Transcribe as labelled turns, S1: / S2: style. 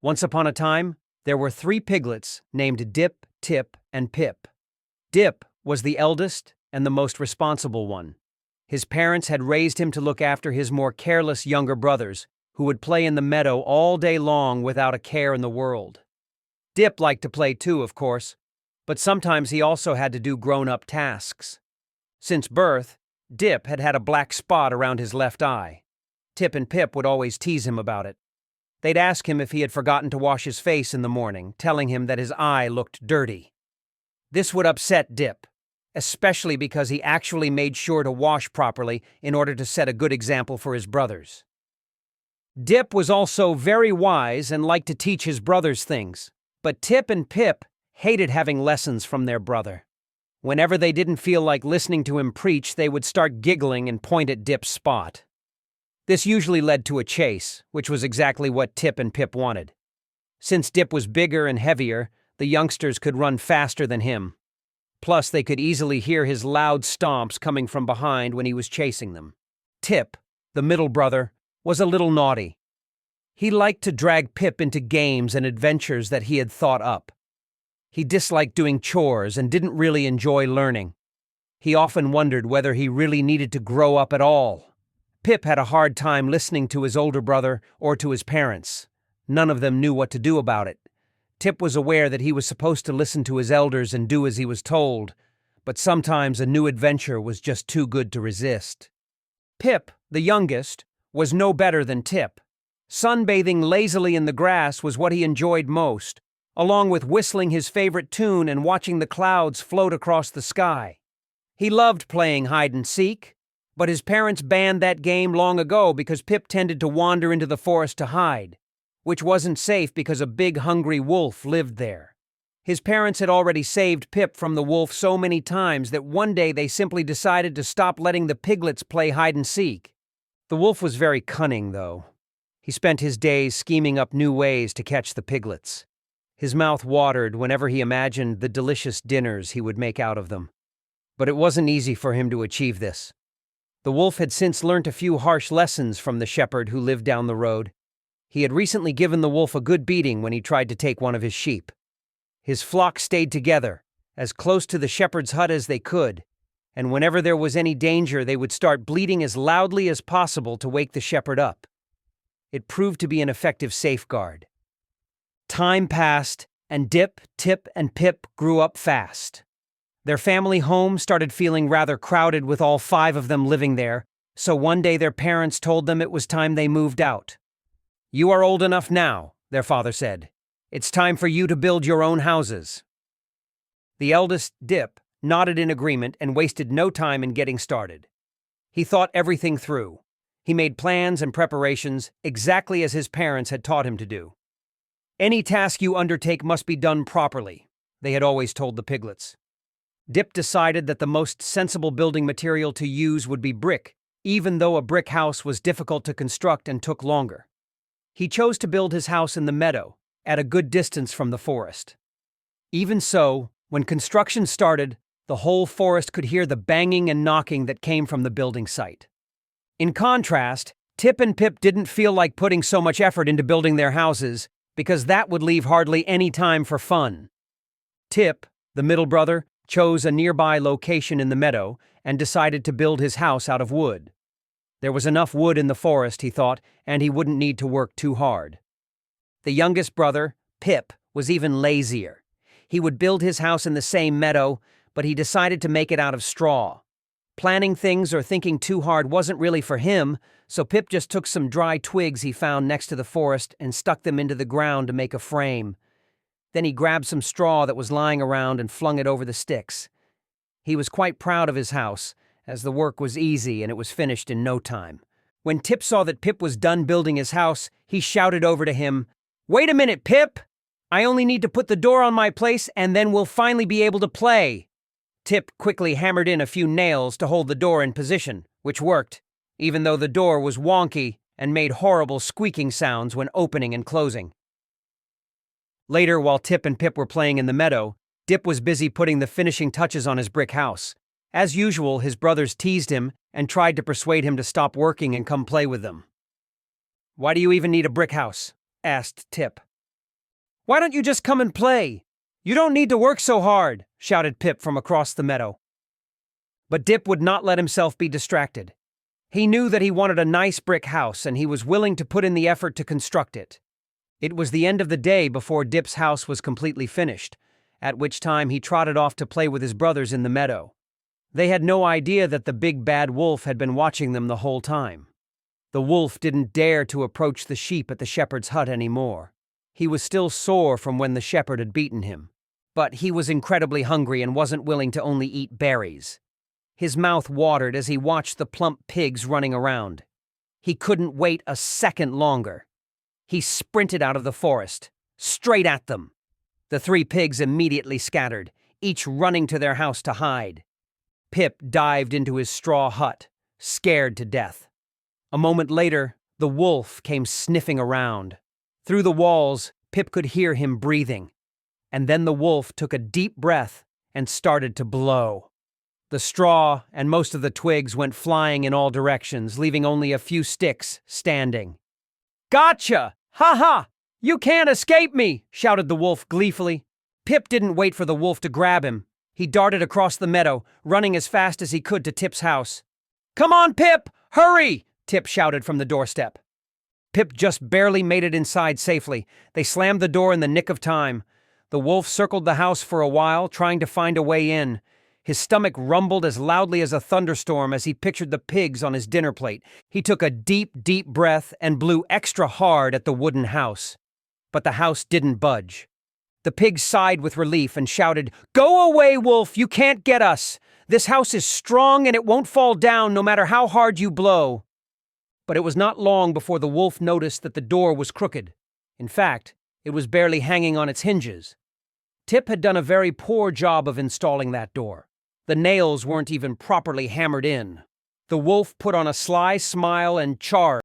S1: Once upon a time, there were 3 piglets named Dip, Tip, and Pip. Dip was the eldest and the most responsible one. His parents had raised him to look after his more careless younger brothers, who would play in the meadow all day long without a care in the world. Dip liked to play too, of course, but sometimes he also had to do grown-up tasks. Since birth, Dip had had a black spot around his left eye. Tip and Pip would always tease him about it. They'd ask him if he had forgotten to wash his face in the morning, telling him that his eye looked dirty. This would upset Dip, especially because he actually made sure to wash properly in order to set a good example for his brothers. Dip was also very wise and liked to teach his brothers things, but Tip and Pip hated having lessons from their brother. Whenever they didn't feel like listening to him preach, they would start giggling and point at Dip's spot. This usually led to a chase, which was exactly what Tip and Pip wanted. Since Dip was bigger and heavier, the youngsters could run faster than him. Plus, they could easily hear his loud stomps coming from behind when he was chasing them. Tip, the middle brother, was a little naughty. He liked to drag Pip into games and adventures that he had thought up. He disliked doing chores and didn't really enjoy learning. He often wondered whether he really needed to grow up at all. Pip had a hard time listening to his older brother or to his parents. None of them knew what to do about it. Tip was aware that he was supposed to listen to his elders and do as he was told, but sometimes a new adventure was just too good to resist. Pip, the youngest, was no better than Tip. Sunbathing lazily in the grass was what he enjoyed most, along with whistling his favorite tune and watching the clouds float across the sky. He loved playing hide-and-seek, but his parents banned that game long ago because Pip tended to wander into the forest to hide, which wasn't safe because a big hungry wolf lived there. His parents had already saved Pip from the wolf so many times that one day they simply decided to stop letting the piglets play hide-and-seek. The wolf was very cunning, though. He spent his days scheming up new ways to catch the piglets. His mouth watered whenever he imagined the delicious dinners he would make out of them. But it wasn't easy for him to achieve this. The wolf had since learnt a few harsh lessons from the shepherd who lived down the road. He had recently given the wolf a good beating when he tried to take one of his sheep. His flock stayed together, as close to the shepherd's hut as they could, and whenever there was any danger they would start bleating as loudly as possible to wake the shepherd up. It proved to be an effective safeguard. Time passed, and Dip, Tip, and Pip grew up fast. Their family home started feeling rather crowded with all 5 of them living there, so one day their parents told them it was time they moved out. "You are old enough now," their father said. "It's time for you to build your own houses." The eldest, Dip, nodded in agreement and wasted no time in getting started. He thought everything through. He made plans and preparations exactly as his parents had taught him to do. "Any task you undertake must be done properly," they had always told the piglets. Dip decided that the most sensible building material to use would be brick, even though a brick house was difficult to construct and took longer. He chose to build his house in the meadow, at a good distance from the forest. Even so, when construction started, the whole forest could hear the banging and knocking that came from the building site. In contrast, Tip and Pip didn't feel like putting so much effort into building their houses, because that would leave hardly any time for fun. Tip, the middle brother, chose a nearby location in the meadow and decided to build his house out of wood. There was enough wood in the forest, he thought, and he wouldn't need to work too hard. The youngest brother, Pip, was even lazier. He would build his house in the same meadow, but he decided to make it out of straw. Planning things or thinking too hard wasn't really for him, so Pip just took some dry twigs he found next to the forest and stuck them into the ground to make a frame. Then he grabbed some straw that was lying around and flung it over the sticks. He was quite proud of his house, as the work was easy and it was finished in no time. When Tip saw that Pip was done building his house, he shouted over to him, "Wait a minute, Pip! I only need to put the door on my place and then we'll finally be able to play." Tip quickly hammered in a few nails to hold the door in position, which worked, even though the door was wonky and made horrible squeaking sounds when opening and closing. Later, while Tip and Pip were playing in the meadow, Dip was busy putting the finishing touches on his brick house. As usual, his brothers teased him and tried to persuade him to stop working and come play with them. "Why do you even need a brick house?" asked Tip. Why don't you just come and play? You don't need to work so hard, shouted Pip from across the meadow. But Dip would not let himself be distracted. He knew that he wanted a nice brick house, and he was willing to put in the effort to construct it. It was the end of the day before Dip's house was completely finished, at which time he trotted off to play with his brothers in the meadow. They had no idea that the big bad wolf had been watching them the whole time. The wolf didn't dare to approach the sheep at the shepherd's hut anymore. He was still sore from when the shepherd had beaten him. But he was incredibly hungry and wasn't willing to only eat berries. His mouth watered as he watched the plump pigs running around. He couldn't wait a second longer. He sprinted out of the forest, straight at them. The 3 pigs immediately scattered, each running to their house to hide. Pip dived into his straw hut, scared to death. A moment later, the wolf came sniffing around. Through the walls, Pip could hear him breathing. And then the wolf took a deep breath and started to blow. The straw and most of the twigs went flying in all directions, leaving only a few sticks standing. "Gotcha! Ha ha! You can't escape me!" shouted the wolf gleefully. Pip didn't wait for the wolf to grab him. He darted across the meadow, running as fast as he could to Tip's house. "Come on, Pip! Hurry!" Tip shouted from the doorstep. Pip just barely made it inside safely. They slammed the door in the nick of time. The wolf circled the house for a while, trying to find a way in. His stomach rumbled as loudly as a thunderstorm as he pictured the pigs on his dinner plate. He took a deep, deep breath and blew extra hard at the wooden house. But the house didn't budge. The pigs sighed with relief and shouted, "Go away, wolf! You can't get us! This house is strong and it won't fall down no matter how hard you blow." But it was not long before the wolf noticed that the door was crooked. In fact, it was barely hanging on its hinges. Tip had done a very poor job of installing that door. The nails weren't even properly hammered in. The wolf put on a sly smile and charged.